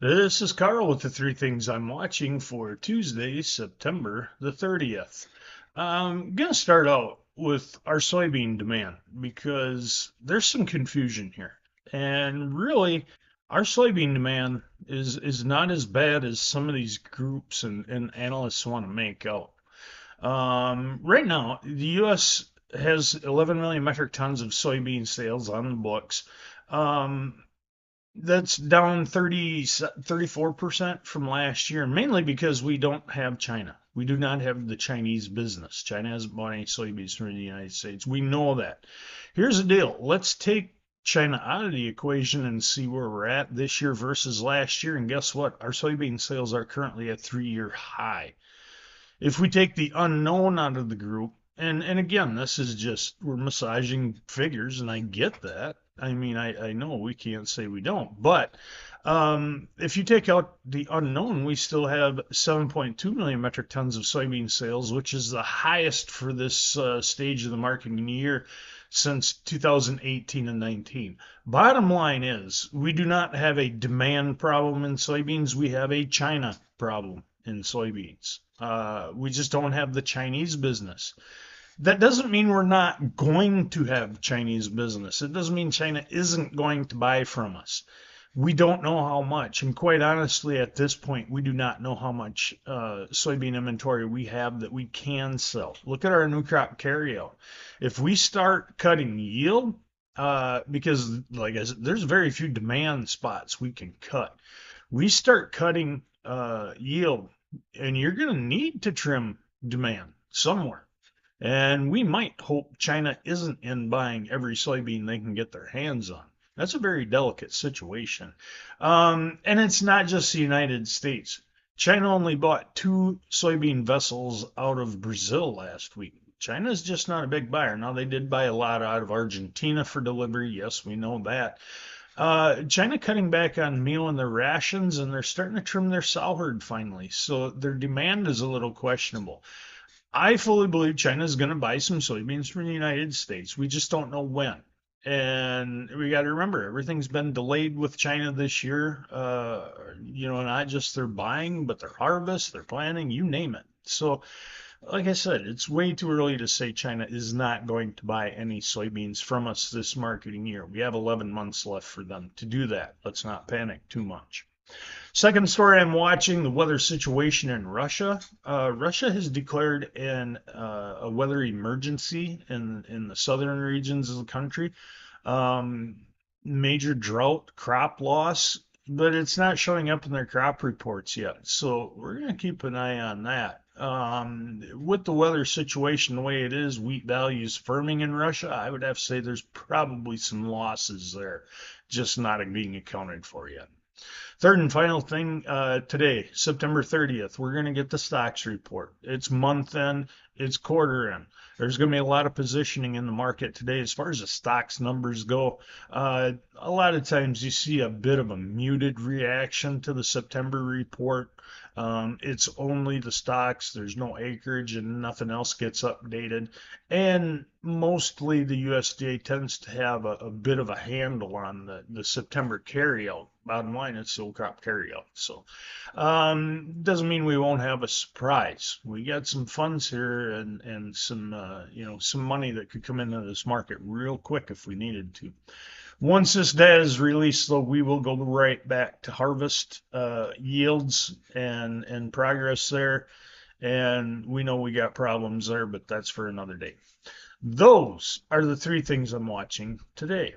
This is Carl with the three things I'm watching for Tuesday, September the 30th. I'm going to start out with our soybean demand because there's some confusion here. And really, our soybean demand is not as bad as some of these groups and analysts want to make out. Right now, the U.S. has 11 million metric tons of soybean sales on the books. Um, that's down 34% from last year, mainly because we don't have China. We do not have the Chinese business. China hasn't bought any soybeans from the United States. We know that. Here's the deal. Let's take China out of the equation and see where we're at this year versus last year. And guess what? Our soybean sales are currently at 3-year high. If we take the unknown out of the group, and again, this is just we're massaging figures, and I get that. I mean, I know we can't say we don't, but if you take out the unknown, we still have 7.2 million metric tons of soybean sales, which is the highest for this stage of the marketing year since 2018 and 19. Bottom line is, we do not have a demand problem in soybeans. We have a China problem in soybeans. We just don't have the Chinese business. That doesn't mean we're not going to have Chinese business. It doesn't mean China isn't going to buy from us. We don't know how much. And quite honestly, at this point, we do not know how much soybean inventory we have that we can sell. Look at our new crop carryout. If we start cutting yield, because like I said, there's very few demand spots we can cut. We start cutting yield, and you're going to need to trim demand somewhere. And we might hope China isn't in buying every soybean they can get their hands on. That's a very delicate situation. And it's not just the United States. China only bought two soybean vessels out of Brazil last week. China's just not a big buyer. Now, they did buy a lot out of Argentina for delivery. Yes, we know that. China cutting back on meal in their rations, and they're starting to trim their sow herd finally. So their demand is a little questionable. I fully believe China is going to buy some soybeans from the United States. We just don't know when. And we got to remember, everything's been delayed with China this year. Not just their buying, but their harvest, their planting, you name it. So, like I said, it's way too early to say China is not going to buy any soybeans from us this marketing year. We have 11 months left for them to do that. Let's not panic too much. Second story I'm watching, the weather situation in Russia. Russia has declared a weather emergency in the southern regions of the country. Um, Major drought, crop loss, but it's not showing up in their crop reports yet. So we're going to keep an eye on that. With the weather situation the way it is, wheat values firming in Russia, I would have to say there's probably some losses there, just not being accounted for yet. Third and final thing today, September 30th, we're going to get the stocks report. It's month end, it's quarter end. There's going to be a lot of positioning in the market today as far as the stocks numbers go. A lot of times you see a bit of a muted reaction to the September report. It's only the stocks, there's no acreage, and nothing else gets updated. And mostly the USDA tends to have a bit of a handle on the September carryout. Bottom line, it's still crop carryout. So doesn't mean we won't have a surprise. We got some funds here and some some money that could come into this market real quick if we needed to. Once this data is released, though, we will go right back to harvest yields and progress there. And we know we got problems there, but that's for another day. Those are the three things I'm watching today.